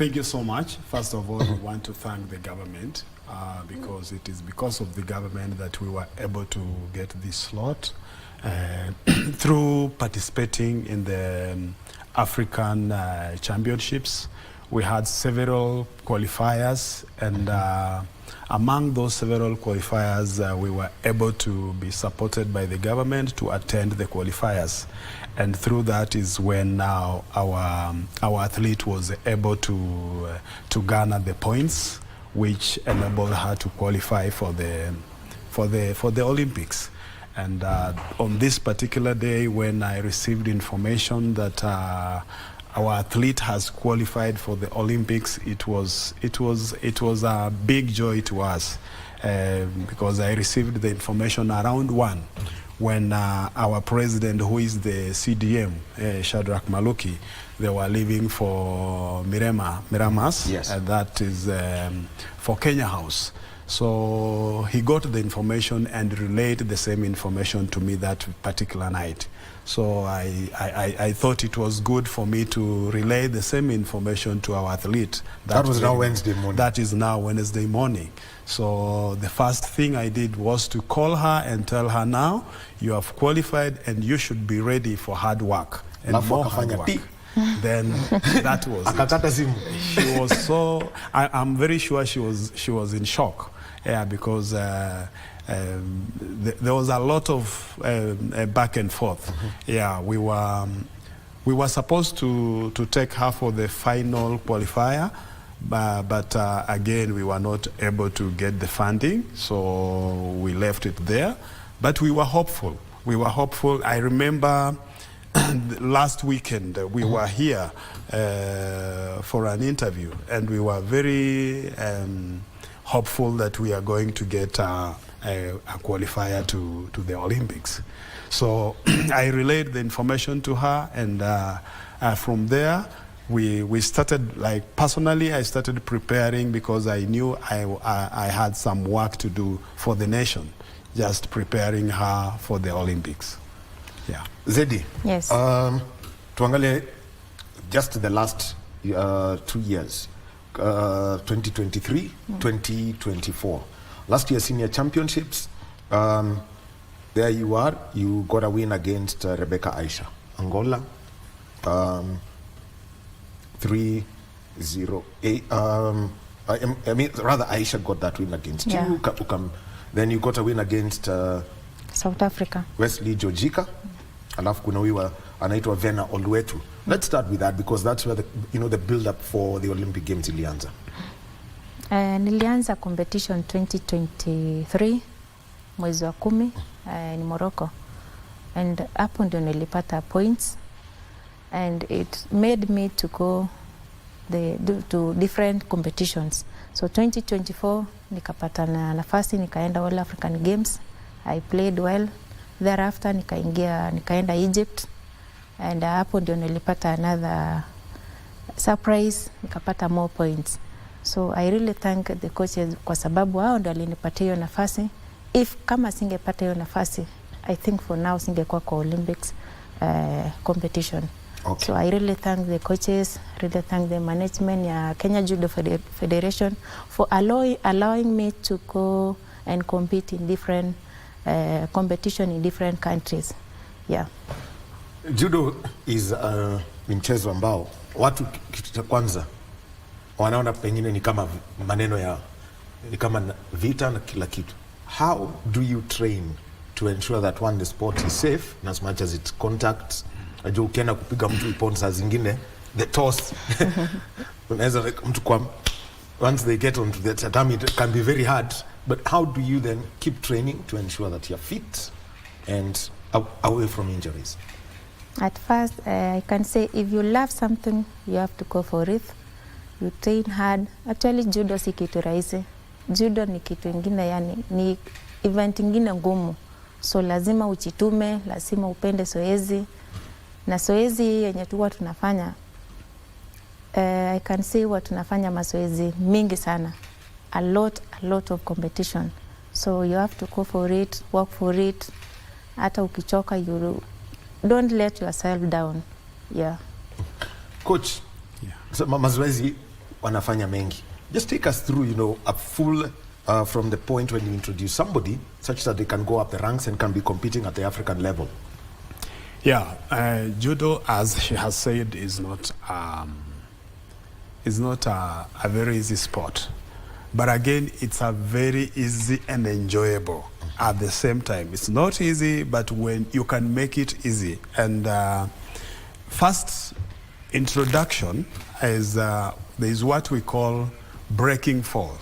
Thank you so much. First of all, we want to thank the government because it is because of the government that we were able to get this slot through participating in the African championships. We had several qualifiers, and among those several qualifiers, we were able to be supported by the government to attend the qualifiers. And through that is when now our athlete was able to garner the points, which enabled her to qualify for the Olympics. And on this particular day, when I received information that our athlete has qualified for the Olympics, it was a big joy to us because I received the information around 1 when our president, who is the CDM, Shadrach Maluki, they were leaving for Miramas, yes. And that is for Kenya House. So he got the information and relayed the same information to me that particular night. So I thought it was good for me to relay the same information to our athlete. That was now Wednesday morning. That is now Wednesday morning. So the first thing I did was to call her and tell her, now you have qualified and you should be ready for hard work and more hard work. Then that was it. She was so, I'm very sure she was in shock. Yeah, because there was a lot of back and forth. Yeah, we were supposed to take her for the final qualifier, but again we were not able to get the funding, so we left it there. But we were hopeful. We were hopeful. I remember last weekend we were here for an interview, and we were very hopeful that we are going to get a qualifier to the Olympics. So I relayed the information to her, and from there we started, like personally I started preparing because I knew I had some work to do for the nation, just preparing her for the Olympics. Yeah. Zedi. Yes. Tuangale just the last 2 years. 2023, 2024. Last year senior championships, there you are, you got a win against Rebecca Aisha, Angola, 3-0. I mean, rather Aisha got that win against you. Then you got a win against South Africa, Wesley Jojika, alafu kuna huyu anaitwa Vena Olwetu. Let's start with that because that's where the build up for the Olympic Games ilianza. Nilianza competition 2023 mwezi wa 10 ni Morocco, and hapo ndio nilipata points, and it made me to go to different competitions. So 2024 nikapata nafasi nikaenda All African Games. I played well. Thereafter nikaenda Egypt, and hapo ndio nilipata another surprise, nikapata more points. So I really thank the coaches kwa sababu hao ndio walinipatia hiyo nafasi. If kama singepata hiyo nafasi, I think for now singekuwa kwa Olympics competition. Okay. So I really thank the coaches, really thank the management ya Kenya Judo Federation for allowing me to go and compete in different competition in different countries. Yeah. Judo is mchezo ambao watu kitu cha kwanza wanaona pengine ni kama maneno ya ni kama vita na kila kitu. How do you train to ensure that one, the sport is safe as much as it's contact? Najua ukienda kupiga mtu ipon saa zingine the toss unaweza mtu kwa once they get onto the tatami it can be very hard, but how do you then keep training to ensure that you're fit and away from injuries? At first, I can say if you love something, you have to go for it. You train hard. Actually, judo si kitu rahisi. Judo ni kitu ingine, yani ni event ingine ngumu. So lazima uchitume, lazima upende zoezi. Na zoezi yenye tuwa tunafanya, I can say what tunafanya mazoezi mingi sana. A lot of competition. So you have to go for it, work for it. Hata ukichoka, you don't let yourself down. Yeah. Coach, so mazoezi wanafanya mengi. Just take us through, you know, a full from the point when you introduce somebody such that they can go up the ranks and can be competing at the African level. Yeah, judo, as she has said, is not a very easy sport. But again, it's a very easy and enjoyable at the same time. It's not easy, but when you can make it easy. And first introduction is there is what we call breaking fall.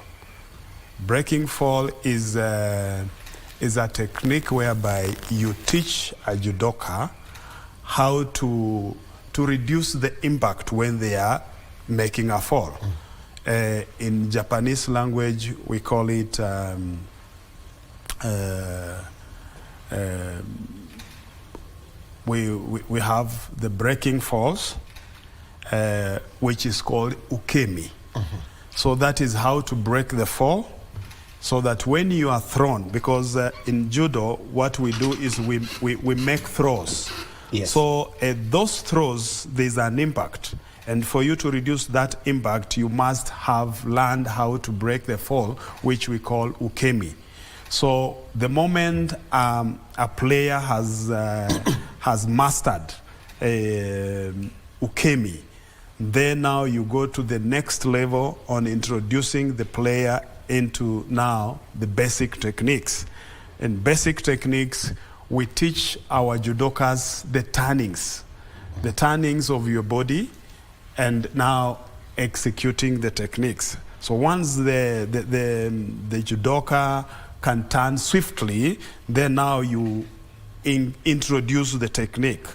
Breaking fall is a technique whereby you teach a judoka how to reduce the impact when they are making a fall. In Japanese language, we call it we have the breaking falls, which is called ukemi. So that is how to break the fall, so that when you are thrown, because in judo, what we do is we make throws. Yes. So at those throws, there's an impact. And for you to reduce that impact, you must have learned how to break the fall, which we call ukemi. So the moment a player has mastered ukemi, then now you go to the next level on introducing the player into now the basic techniques. In basic techniques, we teach our judokas the turnings of your body, and now executing the techniques. So once the judoka can turn swiftly, then now you introduce the technique.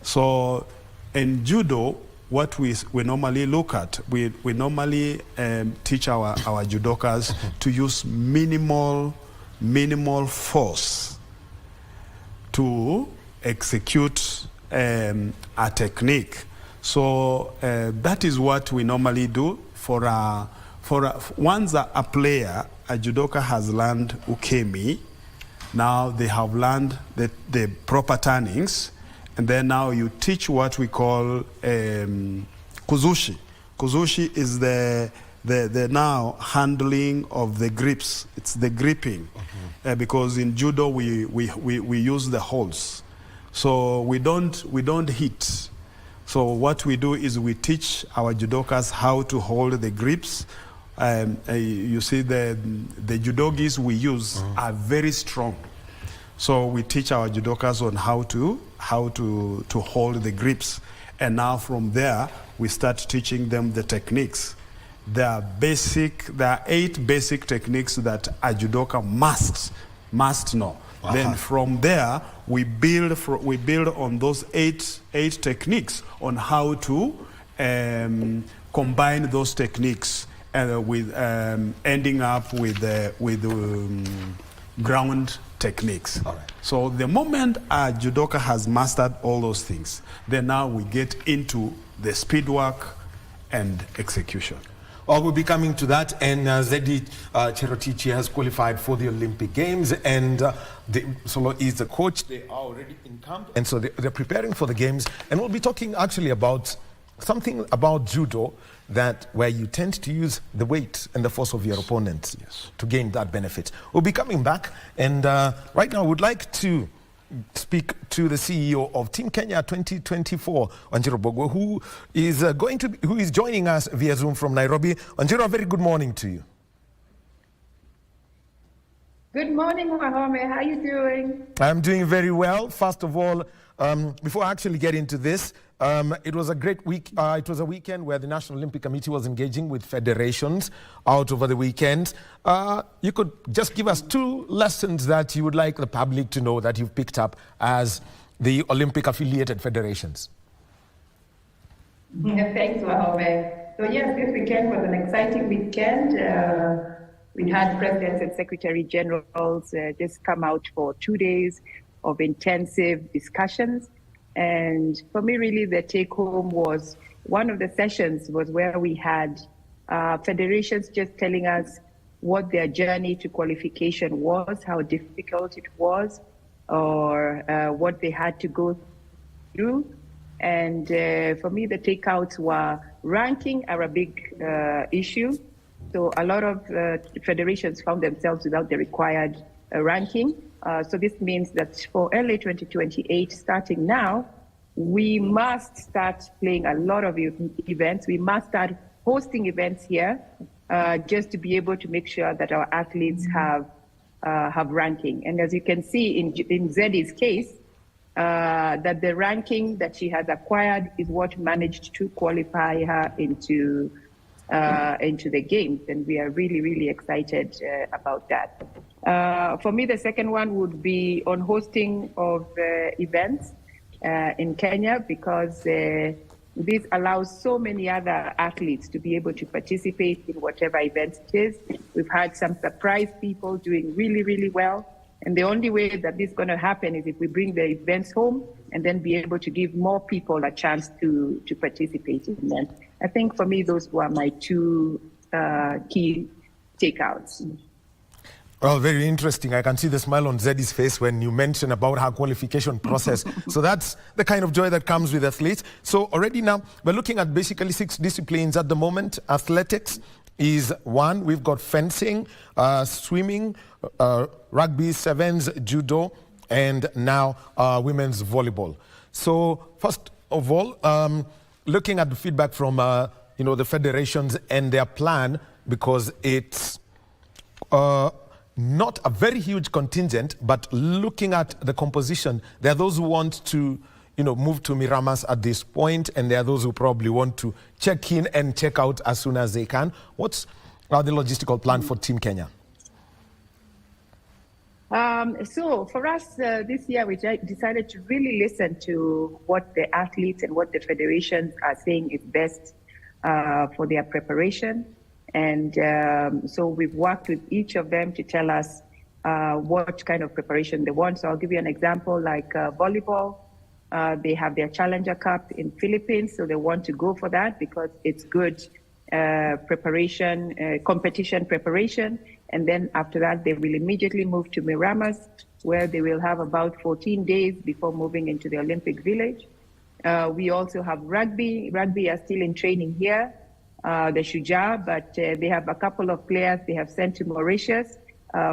So in judo, what we normally look at, we normally teach our judokas to use minimal force to execute a technique. So that is what we normally do once a player, a judoka has learned ukemi. Now they have learned the proper turnings, and then now you teach what we call kuzushi. Kuzushi is the now handling of the grips. It's the gripping, because in judo we use the holds, so we don't hit. So what we do is we teach our judokas how to hold the grips. You see the judogis we use are very strong. So we teach our judokas on how to hold the grips. And now from there, we start teaching them the techniques. There are 8 basic techniques that a judoka must know. Then from there, we build on those eight techniques on how to combine those techniques with ending up with ground techniques. All right. So the moment a judoka has mastered all those things, then now we get into the speed work and execution. We'll be coming to that, and Zedi Cherotich has qualified for the Olympic Games, and Solo is the coach. They are already in camp, and so they're preparing for the Games, and we'll be talking actually about something about judo where you tend to use the weight and the force of your opponent to gain that benefit. We'll be coming back, and right now I would like to speak to the CEO of Team Kenya 2024, Wanjiru Bogwe, who is joining us via Zoom from Nairobi. Wanjiru, a very good morning to you. Good morning, Wahome. How are you doing? I'm doing very well. First of all, before I actually get into this, it was a great week. It was a weekend where the National Olympic Committee was engaging with federations out over the weekend. You could just give us 2 lessons that you would like the public to know that you've picked up as the Olympic affiliated federations. Thanks, Wahome. So yes, this weekend was an exciting weekend. We had presidents and secretary generals just come out for 2 days of intensive discussions. And for me, really, the take home was one of the sessions was where we had federations just telling us what their journey to qualification was, how difficult it was, or what they had to go through. And for me, the takeouts were ranking are a big issue. So a lot of federations found themselves without the required ranking. So this means that for LA 2028, starting now, we must start playing a lot of events. We must start hosting events here just to be able to make sure that our athletes have ranking. And as you can see in Zedi's case, that the ranking that she has acquired is what managed to qualify her into the games, and we are really, really excited about that. For me, the second one would be on hosting of events in Kenya, because this allows so many other athletes to be able to participate in whatever event it is. We've had some surprise people doing really, really well. And the only way that this is going to happen is if we bring the events home and then be able to give more people a chance to participate in them. I think for me, those were my two key takeouts. Well, very interesting. I can see the smile on Zedi's face when you mention about her qualification process. So that's the kind of joy that comes with athletes. So already now, we're looking at basically 6 disciplines at the moment. Athletics is one. We've got fencing, swimming, rugby, sevens, judo, and now women's volleyball. So first of all, looking at the feedback from the federations and their plan, because it's not a very huge contingent, but looking at the composition, there are those who want to move to Miramas at this point, and there are those who probably want to check in and check out as soon as they can. What's the logistical plan for Team Kenya? So for us this year, we decided to really listen to what the athletes and what the federations are saying is best for their preparation. And so we've worked with each of them to tell us what kind of preparation they want. So I'll give you an example, like volleyball. They have their Challenger Cup in Philippines, so they want to go for that because it's good competition preparation. And then after that, they will immediately move to Miramas, where they will have about 14 days before moving into the Olympic Village. We also have rugby. Rugby are still in training here, the Shujaa, but they have a couple of players they have sent to Mauritius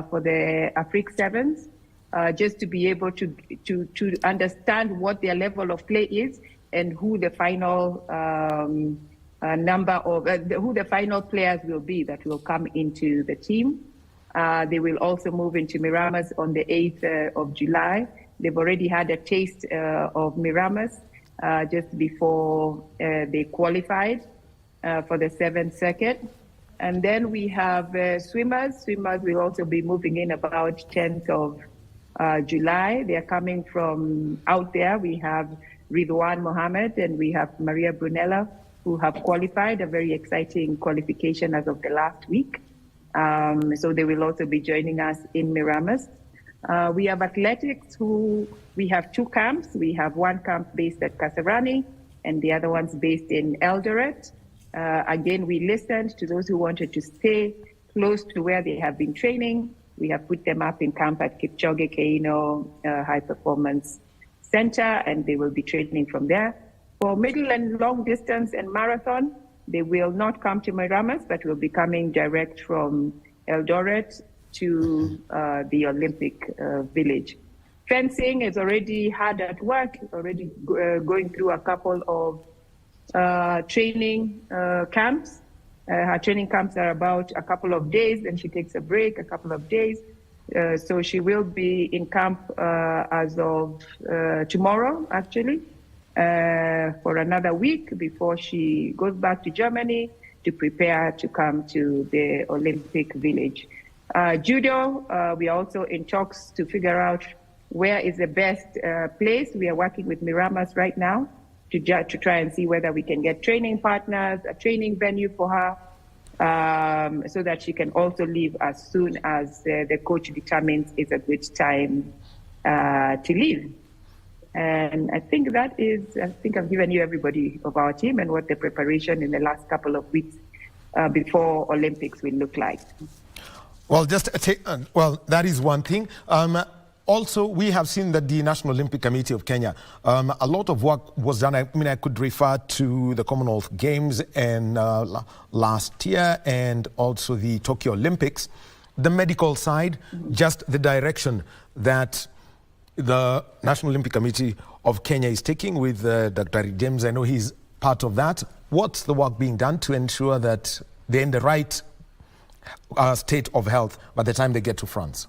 for the Afrique Sevens, just to be able to understand what their level of play is and who the final who the final players will be that will come into the team. They will also move into Miramas on the 8th of July. They've already had a taste of Miramas just before they qualified for the 7th circuit. And then we have swimmers. Swimmers will also be moving in about 10th of July. They are coming from out there. We have Ridwan Mohammed and we have Maria Brunella, who have qualified, a very exciting qualification as of the last week. So they will also be joining us in Miramas. We have athletics we have 2 camps. We have one camp based at Kasarani and the other one's based in Eldoret. Again, we listened to those who wanted to stay close to where they have been training. We have put them up in camp at Kipchoge Keino High Performance Center, and they will be training from there. For middle and long distance and marathon, they will not come to Miramas, but will be coming direct from Eldoret to the Olympic Village. Fencing is already hard at work, already going through a couple of training camps. Her training camps are about a couple of days, and she takes a break a couple of days. So she will be in camp as of tomorrow, actually, for another week before she goes back to Germany to prepare to come to the Olympic Village. Judo, we are also in talks to figure out where is the best place. We are working with Miramas right now to try and see whether we can get training partners, a training venue for her, so that she can also leave as soon as the coach determines it's a good time to leave. And I think I've given you everybody of our team and what the preparation in the last couple of weeks before Olympics will look like. Well, that is one thing. also, we have seen that the National Olympic Committee of Kenya, a lot of work was done. I mean, I could refer to the Commonwealth Games and last year, and also the Tokyo Olympics. The medical side, just the direction that the National Olympic Committee of Kenya is taking with Dr. James. I know he's part of that. What's the work being done to ensure that they're in the right state of health by the time they get to France?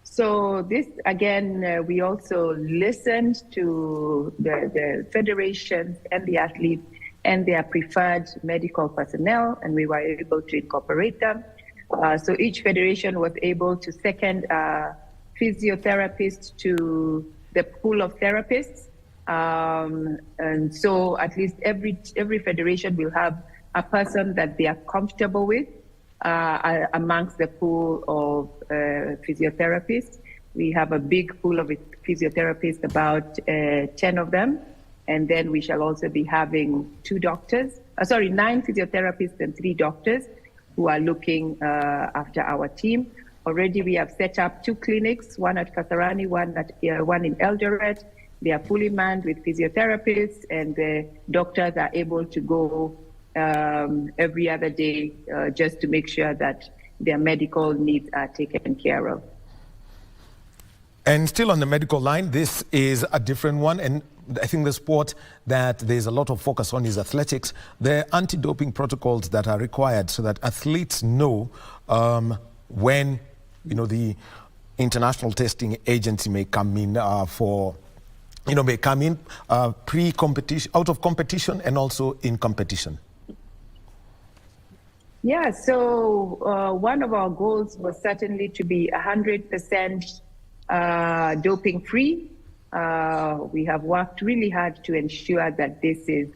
So this, again, we also listened to the federations and the athletes and their preferred medical personnel, and we were able to incorporate them. So each federation was able to second physiotherapists to the pool of therapists. And so at least every federation will have a person that they are comfortable with amongst the pool of physiotherapists. We have a big pool of physiotherapists, about 10 of them. And then we shall also be having 9 physiotherapists and 3 doctors who are looking after our team. Already we have set up 2 clinics, one at Kasarani, one in Eldoret. They are fully manned with physiotherapists, and the doctors are able to go every other day just to make sure that their medical needs are taken care of. And still on the medical line, this is a different one, and I think the sport that there's a lot of focus on is athletics. The anti-doping protocols that are required so that athletes know when the international testing agency may come in pre-competition, out of competition, and also in competition. Yeah, so one of our goals was certainly to be 100% doping-free. We have worked really hard to ensure that this is,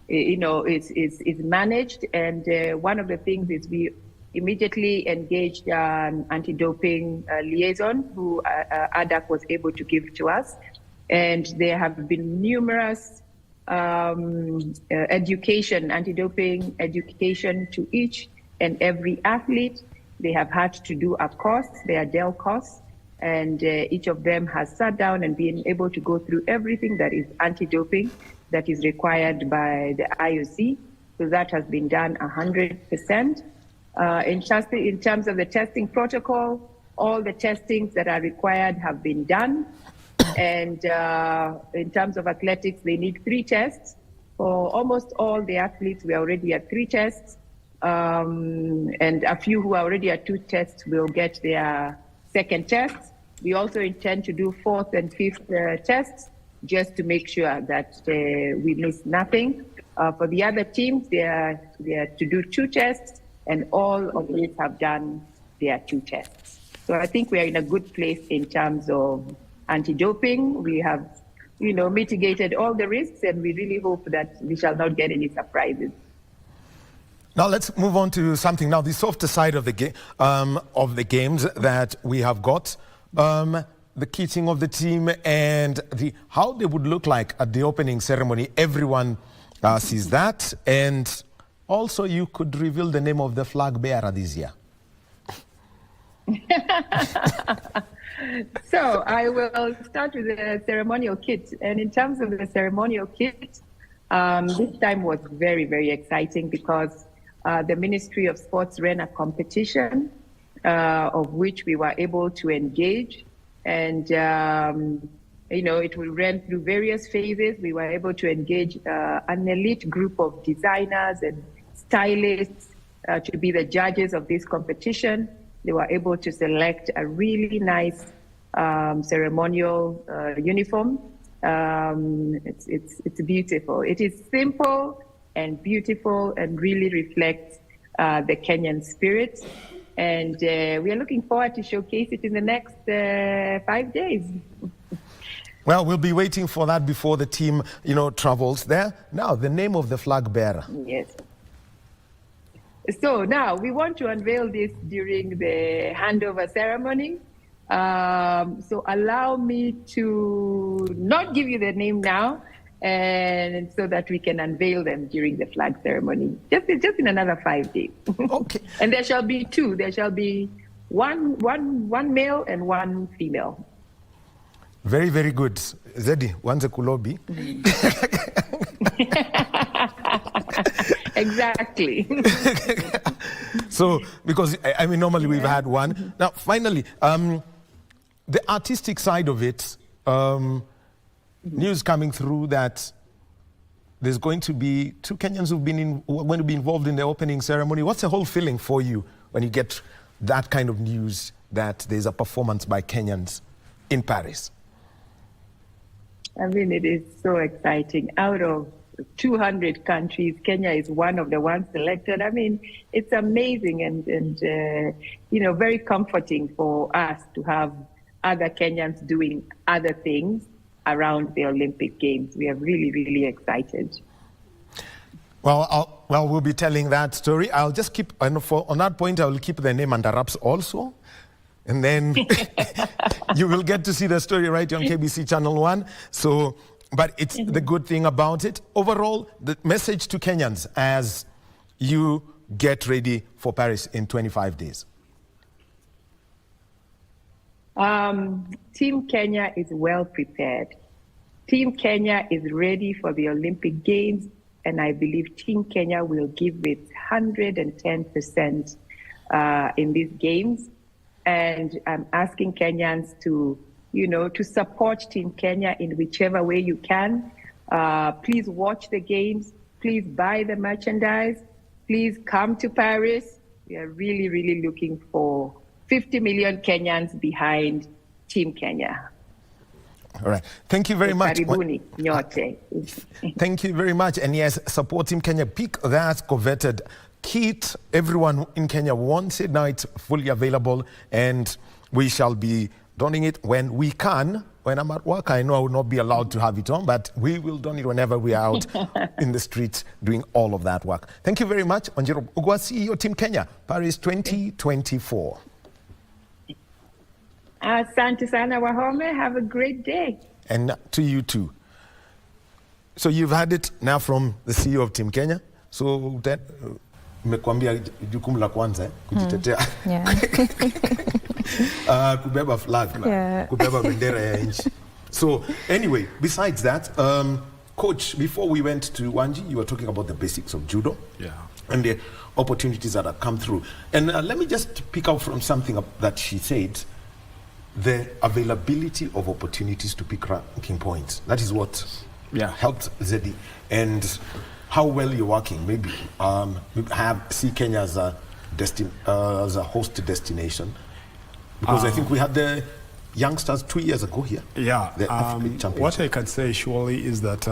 is managed. And one of the things is we immediately engaged an anti-doping liaison who ADAC was able to give to us. And there have been numerous anti-doping education to each and every athlete. They have had to do a course, they are DEL course, and each of them has sat down and been able to go through everything that is anti-doping that is required by the IOC. So that has been done 100%. In terms of the testing protocol, all the testings that are required have been done. And in terms of athletics, they need 3 tests. For almost all the athletes, we are already at 3 tests. And a few who are already at 2 tests will get their second tests. We also intend to do 4th and 5th tests just to make sure that we miss nothing. For the other teams, they are to do 2 tests, and all of these have done their 2 tests. So I think we are in a good place in terms of anti-doping. We have, mitigated all the risks, and we really hope that we shall not get any surprises. Now let's move on to something now, the softer side of the games that we have got, the kitting of the team and how they would look like at the opening ceremony. Everyone sees that, and also you could reveal the name of the flag bearer this year. So I will start with the ceremonial kit. And in terms of the ceremonial kit, this time was very, very exciting because the Ministry of Sports ran a competition of which we were able to engage. And, it will run through various phases. We were able to engage an elite group of designers and stylists to be the judges of this competition. They were able to select a really nice ceremonial uniform. It's beautiful. It is simple and beautiful and really reflects the Kenyan spirit. And we are looking forward to showcase it in the next 5 days. Well, we'll be waiting for that before the team, travels there. Now, the name of the flag bearer. Yes. So now we want to unveil this during the handover ceremony. So allow me to not give you the name now, and so that we can unveil them during the flag ceremony, just in another 5 days. Okay. And there shall be 2. There shall be one male and one female. Very, very good. Zedi, wanze kulobi. Exactly. So, because I mean, normally we've had one. Now, finally, the artistic side of it, news coming through that there's going to be 2 Kenyans who've been going to be involved in the opening ceremony. What's the whole feeling for you when you get that kind of news that there's a performance by Kenyans in Paris? I mean, it is so exciting. Out of 200 countries, Kenya is one of the ones selected. I mean, it's amazing and very comforting for us to have other Kenyans doing other things around the Olympic Games. We are really, really excited. Well, we'll be telling that story. I'll just keep, on that point, I will keep the name under wraps also. And then you will get to see the story right on KBC Channel 1. So, but it's the good thing about it. Overall, the message to Kenyans as you get ready for Paris in 25 days. Team Kenya is well prepared. Team Kenya is ready for the Olympic Games, and I believe Team Kenya will give it 110% in these games. And I'm asking Kenyans to support Team Kenya in whichever way you can. Please watch the games. Please buy the merchandise. Please come to Paris. We are really, really looking for 50 million Kenyans behind Team Kenya. All right. Thank you very much. Karibuni nyote. Thank you very much. And yes, support Team Kenya. Pick that coveted kit. Everyone in Kenya wants it. Now it's fully available and we shall be donning it when we can. When I'm at work, I know I will not be allowed to have it on, but we will don it whenever we are out in the streets doing all of that work. Thank you very much. Wanjiru Ugwa, CEO Team Kenya, Paris 2024. Asante sana Wahome. Have a great day. And to you too. So you've had it now from the CEO of Team Kenya. So that Nimekuambia jukumu la kwanza kujitetea. Kubeba flag, kubeba bendera ya nchi. So anyway, besides that, Coach, before we went to Wanji, you were talking about the basics of judo. Yeah. And the opportunities that have come through. And let me just pick out from something that she said. The availability of opportunities to pick ranking points. That is what helped Zedi. And how well you're working. Maybe see Kenya as a host destination. Because I think we had the youngsters 2 years ago here. Yeah. The African Championship. What I can say surely is that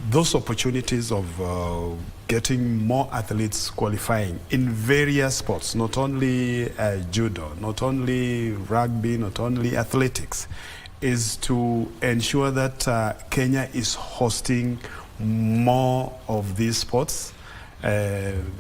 those opportunities of getting more athletes qualifying in various sports, not only judo, not only rugby, not only athletics, is to ensure that Kenya is hosting more of these sports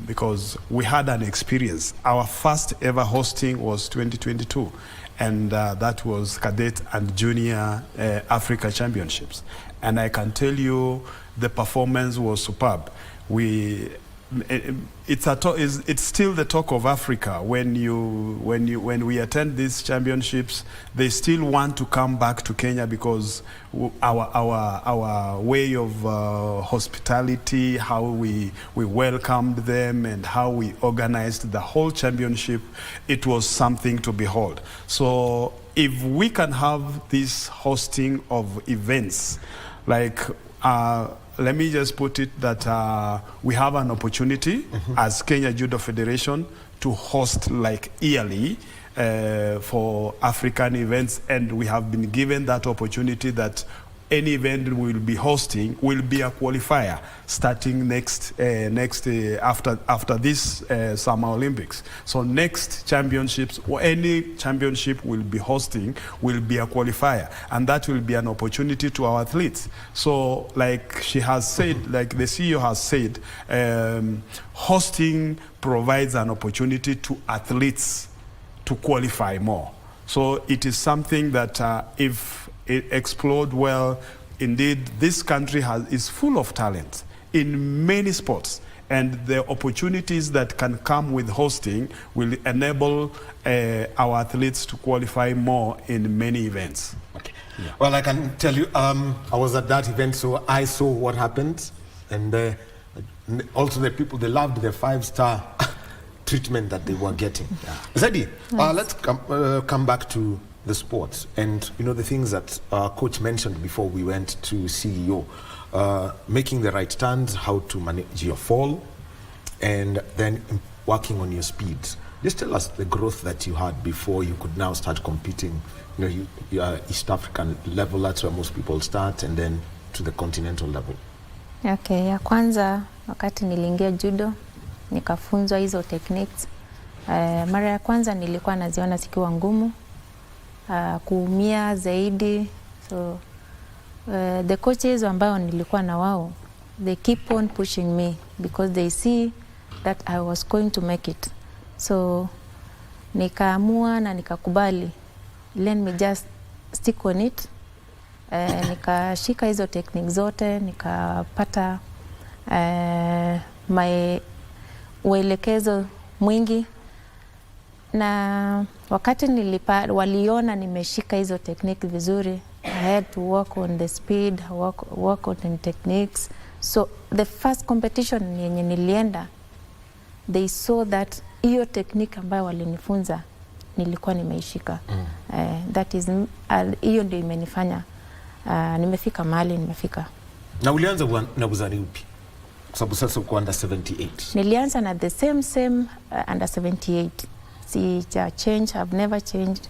because we had an experience. Our first ever hosting was 2022, and that was Cadet and Junior Africa Championships. And I can tell you the performance was superb. It's still the talk of Africa. When we attend these championships, they still want to come back to Kenya because our way of hospitality, how we welcomed them, and how we organized the whole championship, it was something to behold. So if we can have this hosting of events, like let me just put it that we have an opportunity as Kenya Judo Federation to host like yearly for African events, and we have been given that opportunity that any event we will be hosting will be a qualifier starting after this Summer Olympics. So next championships or any championship we'll be hosting will be a qualifier, and that will be an opportunity to our athletes. So like she has said, like the CEO has said, hosting provides an opportunity to athletes to qualify more. So it is something that if it explored well, indeed this country is full of talent in many sports, And the opportunities that can come with hosting will enable our athletes to qualify more in many events. Okay. Yeah. Well, I can tell you, I was at that event, so I saw what happened. And also the people, they loved the 5-star treatment that they were getting. Yeah. Zedi, let's come back to the sports. And, you know, the things that Coach mentioned before we went to CEO. Making the right turns, how to manage your fall, and then working on your speed. Just tell us the growth that you had before you could now start competing. You know, you are East African level, that's where most people start, and then to the continental level. Okay, ya kwanza wakati niliingia judo, nikafunzwa hizo techniques. Mara ya kwanza nilikuwa naziona zikiwa ngumu, kuumia zaidi. So the coaches ambao nilikuwa na wao, they keep on pushing me because they see that I was going to make it. So nikaamua na nikakubali, let me just stick on it. Nikashika hizo techniques zote, nikapata uelekezo mwingi, na wakati waliona nimeshika hizo techniques vizuri, I had to work on the speed, work on the techniques. So the first competition yenye nilienda, they saw that hiyo technique ambayo walinifunza nilikuwa nimeishika. That is, hiyo ndio imenifanya nimefika mahali nimefika. Na ulianza na uzani upi? Kwa sababu sasa uko under 78. Nilianza na the same under 78. Sija change, I've never changed.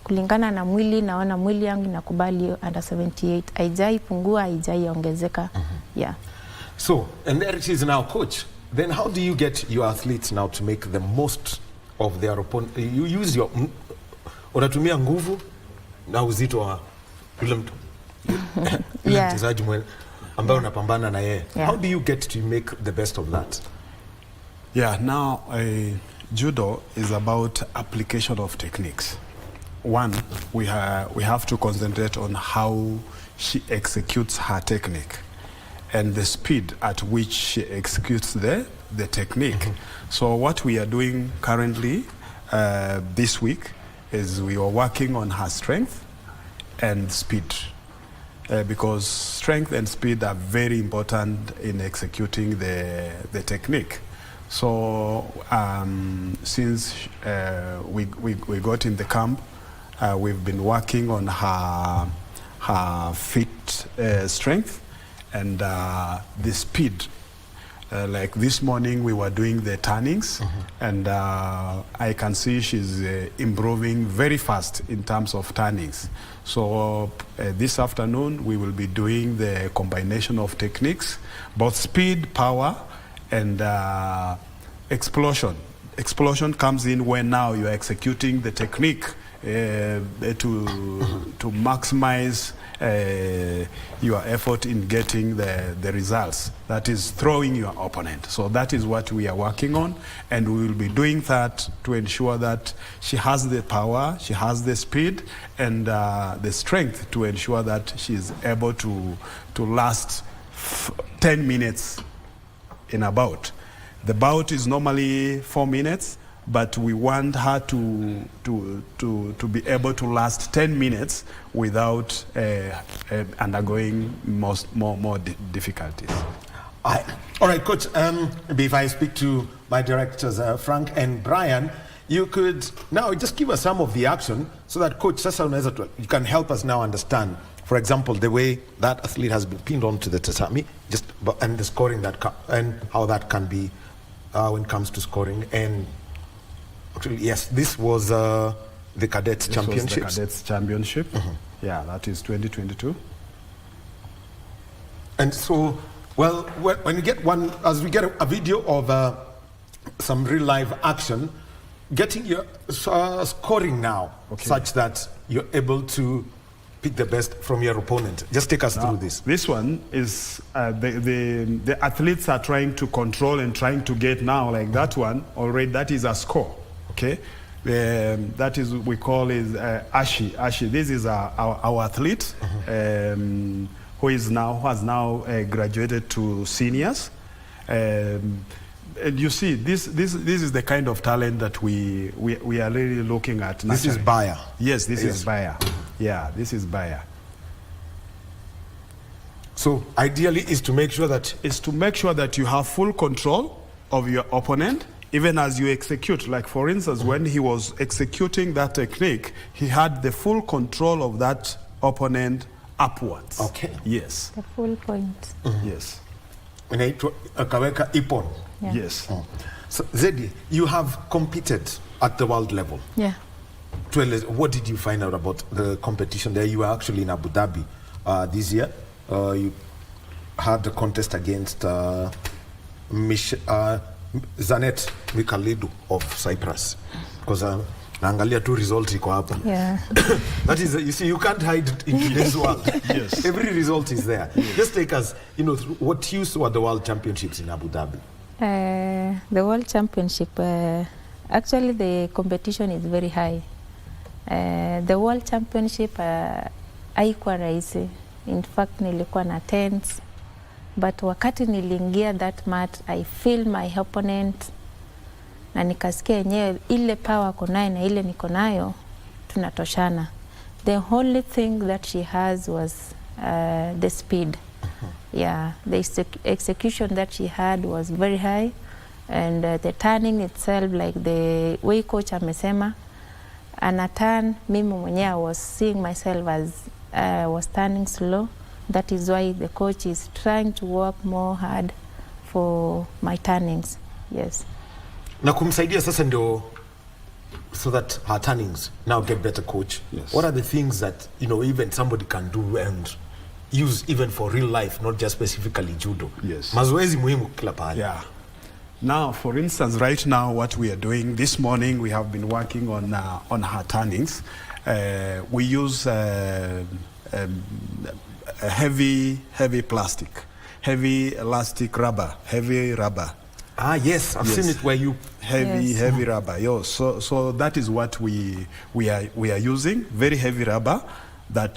Kulingana na mwili, naona mwili yangu inakubali under 78. Haijai pungua, haijai ongezeka. Yeah. So, and there it is now, coach. Then how do you get your athletes now to make the most of their opponent? You use your unatumia nguvu na uzito wa yule mtu. Yeah. Mchezaji ambaye unapambana na yeye. Yeah. How do you get to make the best of that? Yeah, now judo is about application of techniques. One, we have to concentrate on how she executes her technique and the speed at which she executes the technique. So what we are doing currently this week is we are working on her strength and speed. Because strength and speed are very important in executing the technique. So since we got in the camp, we've been working on her feet strength and the speed. Like this morning we were doing the turnings, and I can see she's improving very fast in terms of turnings. So this afternoon we will be doing the combination of techniques, both speed, power, and explosion. Explosion comes in when now you are executing the technique to maximize your effort in getting the results. That is throwing your opponent. So that is what we are working on, and we will be doing that to ensure that she has the power, she has the speed, and the strength to ensure that she is able to last 10 minutes in a bout. The bout is normally 4 minutes, but we want her to be able to last 10 minutes without undergoing more difficulties. All right, Coach, if I speak to my directors, Frank and Brian, you could now just give us some of the action so that Coach you can help us now understand, for example, the way that athlete has been pinned onto the tatami, and the scoring and how that can be when it comes to scoring. And actually, yes, this was the Cadets Championships. Was the Cadets Championship. Yeah, that is 2022. And so, well, when you get as we get a video of some real live action, getting your scoring now, such that you're able to pick the best from your opponent. Just take us through this. This one is the athletes are trying to control and trying to get now, like that one already. That is a score. Okay, that is we call is Ashi. Ashi. This is our athlete who has now graduated to seniors, And you see, this is the kind of talent that we are really looking at. This is Bayer. Yes, this is Bayer. Yeah, this is Bayer. So ideally is to make sure that you have full control of your opponent, even as you execute. Like for instance, when he was executing that technique, he had the full control of that opponent upwards. Okay. Yes. The full point. Yes. inaitwa akaweka ipon. Yeah. Yes. So Zedi, you have competed at the world level. Yeah. What did you find out about the competition there? You were actually in Abu Dhabi this year. You had the contest against Zanet Mikalidu of Cyprus. Because naangalia tu result iko hapa. Yeah. That is, you see, you can't hide in today's world. Yes. Every result is there. Yes. Just take us, what you saw at the World Championships in Abu Dhabi. The World Championship, actually the competition is very high. The World Championship haikuwa rahisi. In fact, nilikuwa na tense. But wakati niliingia that mat, I feel my opponent na nikasikia yenyewe ile power konayo na ile niko nayo tunatoshana. The only thing that she has was the speed. Yeah, the execution that she had was very high, and the turning itself, like the way coach amesema, ana turn, mimi mwenyewe I was seeing myself as was turning slow. That is why the coach is trying to work more hard for my turnings. Yes. Na kumsaidia sasa ndio so that her turnings now get better, coach. Yes. What are the things that even somebody can do and use even for real life, not just specifically judo? Yes. Mazoezi muhimu kila pahali. Yeah. Now, for instance, right now, what we are doing this morning, we have been working on her turnings. We use heavy plastic, heavy elastic rubber, heavy rubber. Ah, yes, I've seen it where you heavy rubber. Yo, so that is what we are using, very heavy rubber that